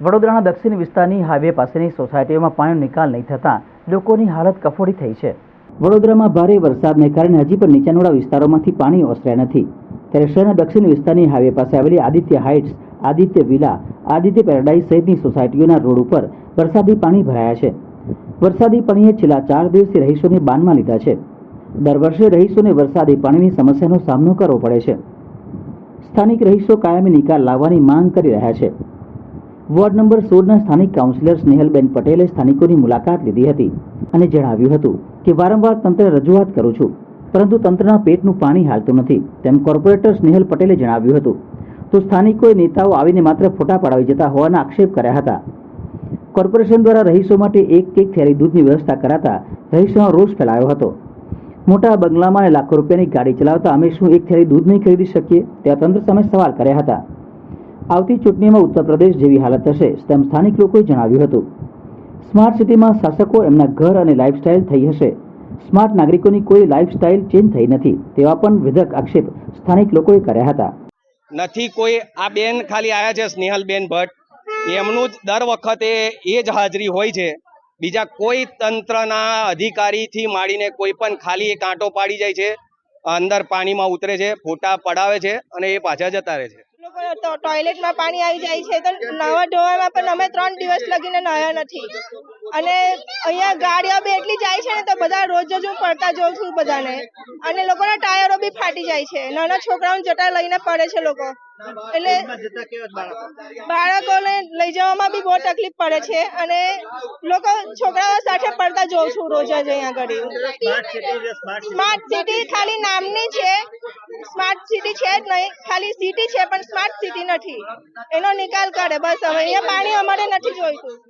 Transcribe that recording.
વડોદરાના દક્ષિણ વિસ્તારની હાઈવે પાસેની સોસાયટીઓમાં પાણીનો નિકાલ નહીં થતાં લોકોની હાલત કફોડી થઈ છે। વડોદરામાં ભારે વરસાદને કારણે હજી પણ નીચાણવાળા વિસ્તારોમાંથી પાણી ઓસર્યા નથી, ત્યારે શહેરના દક્ષિણ વિસ્તારની હાઈવે પાસે આવેલી Aditya heights, Aditya villa, Aditya paradise સહિતની સોસાયટીઓના રોડ ઉપર વરસાદી પાણી ભરાયા છે। વરસાદી પાણીએ છેલ્લા 4 દિવસથી રહીશોને બાનમાં લીધા છે। દર વર્ષે રહીશોને વરસાદી પાણીની સમસ્યાનો સામનો કરવો પડે છે। સ્થાનિક રહીશો કાયમી નિકાલ લાવવાની માંગ કરી રહ્યા છે। વોર્ડ નંબર 16ના સ્થાનિક કાઉન્સિલર સ્નેહલબેન પટેલે સ્થાનિકોની મુલાકાત લીધી હતી અને જણાવ્યું હતું કે વારંવાર તંત્રને રજૂઆત કરું છું, પરંતુ તંત્રના પેટનું પાણી હાલતું નથી, તેમ કોર્પોરેટર સ્નેહલ પટેલે જણાવ્યું હતું। તો સ્થાનિકોએ નેતાઓ આવીને માત્ર ફોટા પડાવી જતા હોવાના આક્ષેપ કર્યા હતા। કોર્પોરેશન દ્વારા રહીશો માટે એક થેલી દૂધની વ્યવસ્થા કરાતા રહીશોનો રોષ ફેલાયો હતો। મોટા બંગલામાં લાખો રૂપિયાની ગાડી ચલાવતા અમે શું એક થેલી દૂધ નહીં ખરીદી શકીએ, તેવા તંત્ર સામે સવાલ કર્યા હતા। આવતી ચૂંટણીમાં ઉત્તર પ્રદેશ જેવી હાલત થશે તેમ સ્થાનિક લોકોએ જણાવ્યું હતું। સ્માર્ટ સિટીમાં શાસકો એમના ઘર અને લાઇફસ્ટાઇલ થઈ હશે, સ્માર્ટ નાગરિકોની કોઈ લાઇફસ્ટાઇલ ચેન્જ થઈ નથી, તેવા પણ વિધક આક્ષેપ સ્થાનિક લોકોએ કર્યા હતા। નથી કોઈ આ બેન ખાલી આયા છે સ્નેહલબેન ભટ્ટ, એમનું જ દર વખતે એ જ હાજરી હોય છે, બીજા કોઈ તંત્રના અધિકારીથી માંડીને કોઈ પણ ખાલી એક આંટો પાડી જાય છે, અંદર પાણીમાં ઉતરે છે, ફોટા પડાવે છે અને એ પાછા જતા રહે છે। ટોયલેટમાં પાણી આવી જાય છે તો નવા ધોવામાં પણ અમે 3 દિવસ લગીને નહાયા નથી, અને અહીંયા ગાડીઓ બી એટલી જાય છે ને તો બધા રોજ જ હું પડતા જોઉં છું બધાને, અને લોકોના ટાયરો બી ફાટી જાય છે, નાના છોકરાઓને જટા લઈને પડે છે લોકો, એટલે બાળકોને લઈ જવામાં બી બહુ તકલીફ પડે છે, અને લોકો છોકરાઓ સાથે પડતા જોઉં છું રોજ જ અહીંયા આગળ। સ્માર્ટ સિટી ખાલી નામની છે, સ્માર્ટ સિટી છે જ નહીં, ખાલી સિટી છે પણ સ્માર્ટ સિટી નથી, એનો નિકાલ કરે બસ। હવે અહીંયા પાણી અમારે નથી જોઈતું।